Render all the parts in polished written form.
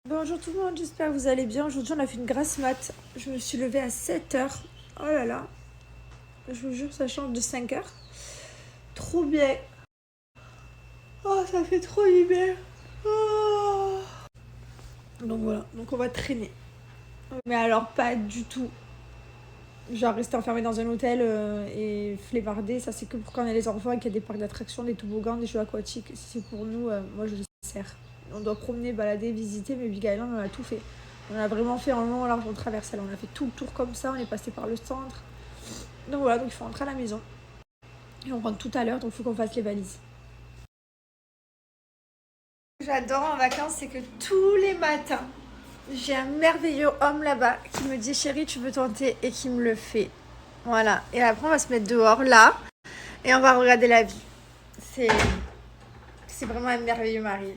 Bonjour tout le monde, j'espère que vous allez bien. Aujourd'hui on a fait une grasse mat. Je me suis levée à 7h. Oh là là. Je vous jure ça change de 5h. Trop bien. Oh ça fait trop du bien. Oh. Donc voilà, donc on va traîner. Mais alors pas du tout. Genre rester enfermé dans un hôtel et flévarder, ça c'est que pour quand on a les enfants et qu'il y a des parcs d'attractions, des toboggans, des jeux aquatiques. Si c'est pour nous, moi je les sers. On doit promener, balader, visiter, mais Big Island on a tout fait. On a vraiment fait en long, large, en traversée. On a fait tout le tour comme ça, on est passé par le centre. Donc voilà, donc il faut rentrer à la maison. Et on rentre tout à l'heure, donc il faut qu'on fasse les valises. Ce que j'adore en vacances, c'est que tous les matins, j'ai un merveilleux homme là-bas qui me dit chérie, tu veux tenter et qui me le fait. Voilà. Et après, on va se mettre dehors là et on va regarder la vie. C'est, c'est vraiment un merveilleux mari.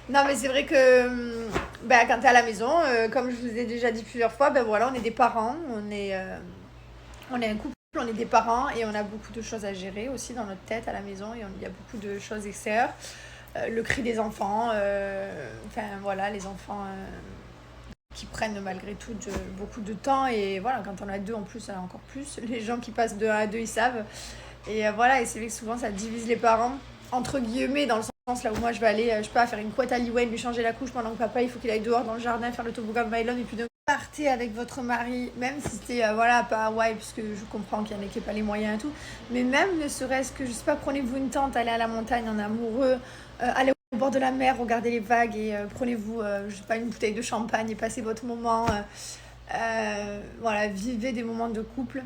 Non, mais c'est vrai que quand t'es à la maison, comme je vous ai déjà dit plusieurs fois, voilà, on est des parents, on est un couple, on est des parents et on a beaucoup de choses à gérer aussi dans notre tête à la maison et il y a beaucoup de choses extérieures. Le cri des enfants, voilà, les enfants qui prennent malgré tout beaucoup de temps et voilà, quand on a deux en plus, ça encore plus. Les gens qui passent de 1 à 2, ils savent. Et voilà, et c'est vrai que souvent ça divise les parents, entre guillemets, dans le sens là où moi je vais aller, je sais pas, faire une couette à Liwen, lui changer la couche pendant que papa il faut qu'il aille dehors dans le jardin faire le toboggan de Mylon et puis de partez avec votre mari, même si c'était voilà, pas Hawaï, parce que je comprends qu'il y en a qui n'ont pas les moyens et tout, mais même ne serait-ce que, je sais pas, prenez-vous une tente, allez à la montagne en amoureux, allez au bord de la mer, regardez les vagues et prenez-vous, je sais pas, une bouteille de champagne et passez votre moment. Voilà, vivez des moments de couple,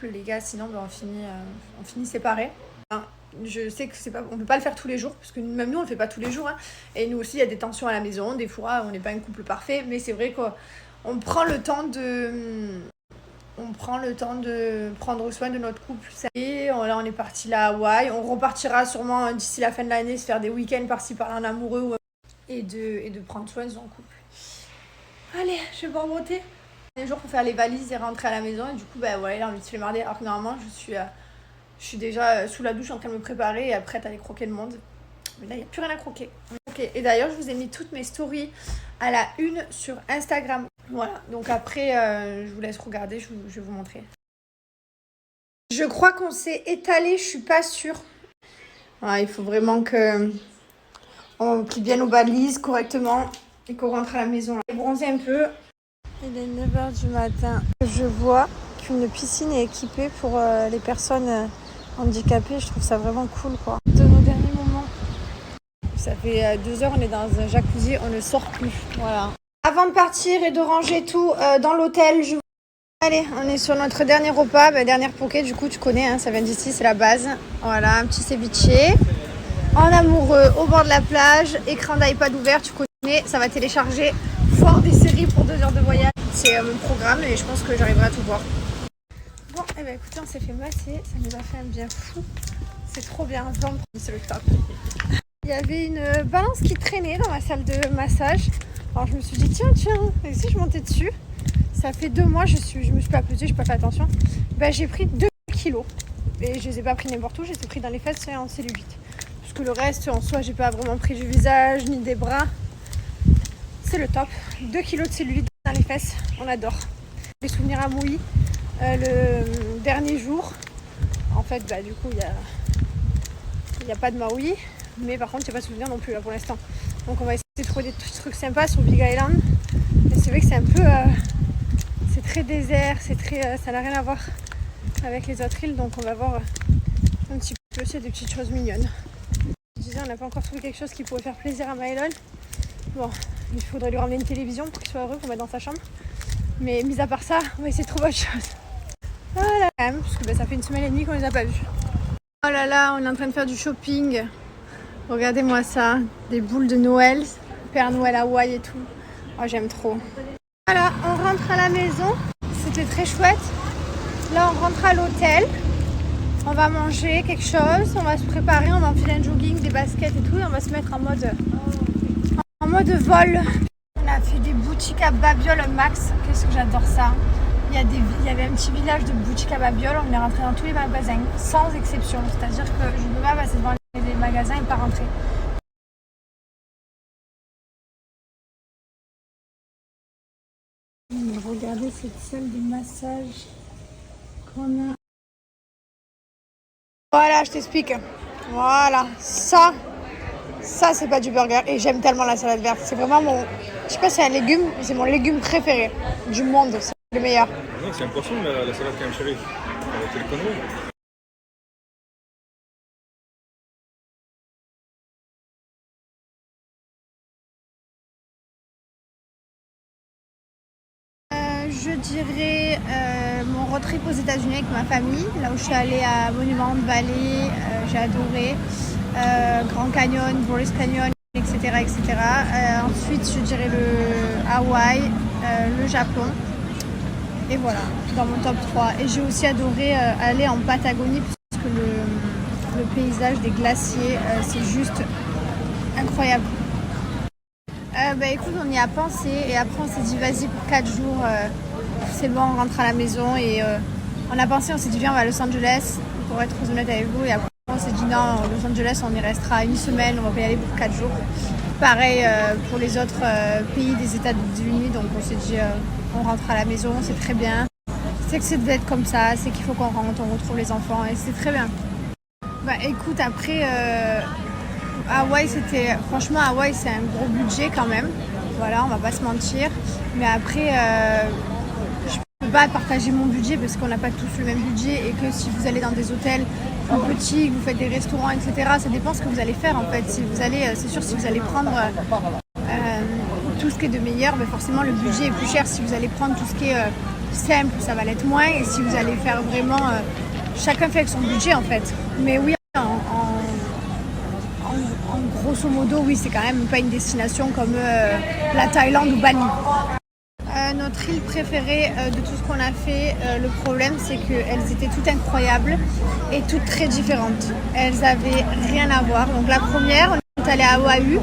les gars, sinon on finit séparés. Enfin, je sais que on peut pas le faire tous les jours, parce que même nous on le fait pas tous les jours, hein. Et nous aussi il y a des tensions à la maison, des fois on n'est pas un couple parfait, mais c'est vrai qu'on prend le temps de prendre soin de notre couple. Et là on est parti là à Hawaï, on repartira sûrement d'ici la fin de l'année se faire des week-ends par-ci par-là en amoureux et de prendre soin de son couple. Allez, je vais boire mon thé. Un jour pour faire les valises et rentrer à la maison et du coup voilà, là on se fait marder alors que normalement je suis déjà sous la douche en train de me préparer et prête à aller croquer le monde, mais là il n'y a plus rien à croquer. Okay. Et d'ailleurs je vous ai mis toutes mes stories à la une sur Instagram, voilà, donc après je vous laisse regarder, je vais vous montrer. Je crois qu'on s'est étalé, je suis pas sûre. Voilà, il faut vraiment qu'on plie bien nos valises correctement et qu'on rentre à la maison. Je vais bronzer un peu. Il est 9h du matin. Je vois qu'une piscine est équipée pour les personnes handicapées. Je trouve ça vraiment cool, quoi. De nos derniers moments. Ça fait 2 heures, on est dans un jacuzzi, on ne sort plus. Voilà. Avant de partir et de ranger tout dans l'hôtel, allez, on est sur notre dernier repas, dernière poké, du coup tu connais, hein, ça vient d'ici, c'est la base. Voilà, un petit ceviche. En amoureux, au bord de la plage, écran d'iPad ouvert, tu connais, ça va télécharger fort des séries pour 2 heures de voyage. C'est mon programme et je pense que j'arriverai à tout voir. Bon, écoutez, on s'est fait masser, ça nous a fait un bien fou. C'est trop bien, c'est le top. Il y avait une balance qui traînait dans ma salle de massage. Alors je me suis dit, tiens, et si je montais dessus? Ça fait 2 mois, je me suis pas pesée, j'ai pas fait attention. J'ai pris 2 kilos. Et je les ai pas pris n'importe où, je les ai pris dans les fesses et en cellulite. Parce que le reste, en soi, j'ai pas vraiment pris du visage ni des bras. C'est le top. 2 kilos de cellulite dans les fesses, on adore. Les souvenirs à Mouilly, le dernier jour. En fait, du coup, il n'y a pas de Maui. Mais par contre, il n'y a pas de souvenir non plus là pour l'instant. Donc on va essayer de trouver des trucs sympas sur Big Island. Mais c'est vrai que c'est un peu... c'est très désert, ça n'a rien à voir avec les autres îles. Donc on va voir un petit peu, c'est des petites choses mignonnes. Je disais, on n'a pas encore trouvé quelque chose qui pourrait faire plaisir à Mylon. Bon, il faudrait lui ramener une télévision pour qu'il soit heureux, qu'on mette dans sa chambre. Mais mis à part ça, on va essayer de trouver autre chose. Voilà, quand même, parce que ça fait 1 semaine et demie qu'on les a pas vus. Oh là là, on est en train de faire du shopping. Regardez-moi ça, des boules de Noël, Père Noël Hawaï et tout. Oh, j'aime trop. Voilà, on rentre à la maison. C'était très chouette. Là, on rentre à l'hôtel. On va manger quelque chose, on va se préparer, on va enfiler un jogging, des baskets et tout, et on va se mettre en mode vol. On a fait des boutiques à babioles max. Qu'est-ce que j'adore ça. Il y avait un petit village de boutiques à babioles. On est rentré dans tous les magasins, sans exception. C'est-à-dire que je ne peux pas passer devant les magasins et pas rentrer. Regardez cette salle de massage qu'on a. Voilà, je t'explique. Voilà, ça c'est pas du burger et j'aime tellement la salade verte. C'est vraiment mon, je sais pas si c'est un légume, mais c'est mon légume préféré du monde. C'est le meilleur. Non, c'est un poisson la salade quand même chérie. Arrêtez les conneries. Je dirais mon road trip aux États-Unis avec ma famille, là où je suis allée à Monument Valley, j'ai adoré, Grand Canyon, Bryce Canyon, etc. etc. Ensuite, je dirais le Hawaï, le Japon, et voilà, dans mon top 3. Et j'ai aussi adoré aller en Patagonie, puisque le paysage des glaciers, c'est juste incroyable. Écoute, on y a pensé et après on s'est dit vas-y pour 4 jours, c'est bon, on rentre à la maison et on a pensé, on s'est dit viens on va à Los Angeles pour être très honnête avec vous et après on s'est dit non, Los Angeles on y restera une semaine, on va pas y aller pour 4 jours. Pareil pour les autres pays des États-Unis, donc on s'est dit on rentre à la maison, c'est très bien. C'est que c'est d'être comme ça, c'est qu'il faut qu'on rentre, on retrouve les enfants et c'est très bien. Écoute, après Hawaï, franchement, Hawaï, c'est un gros budget quand même. Voilà, on va pas se mentir. Mais après, je peux pas partager mon budget parce qu'on n'a pas tous le même budget et que si vous allez dans des hôtels plus petits, que vous faites des restaurants, etc., ça dépend ce que vous allez faire en fait. Si vous allez, c'est sûr, si vous allez prendre tout ce qui est de meilleur, forcément le budget est plus cher. Si vous allez prendre tout ce qui est simple, ça va l'être moins. Et si vous allez faire vraiment, chacun fait avec son budget en fait. Mais oui, grosso modo, oui, c'est quand même pas une destination comme la Thaïlande ou Bali. Notre île préférée de tout ce qu'on a fait, le problème c'est qu'elles étaient toutes incroyables et toutes très différentes. Elles avaient rien à voir. Donc la première, on est allé à Oahu.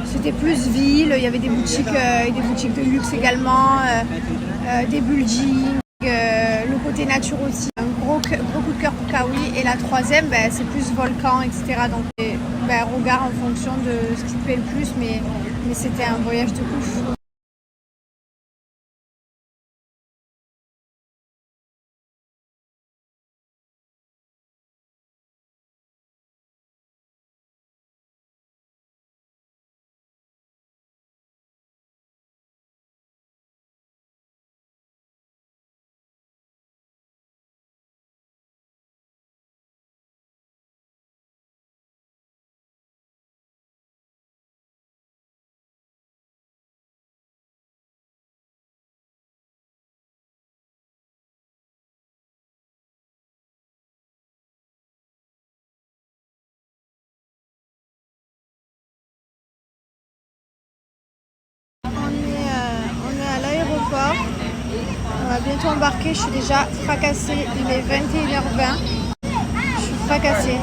C'était plus ville. Il y avait des boutiques de luxe également, des buildings. Le côté nature aussi, un gros coup de cœur pour Kauai. Et la troisième, c'est plus volcan, etc. Donc regarde en fonction de ce qui te plaît le plus, mais c'était un voyage de ouf. On est à l'aéroport. On va bientôt embarquer. Je suis déjà fracassée. Il est 21h20. Je suis fracassée.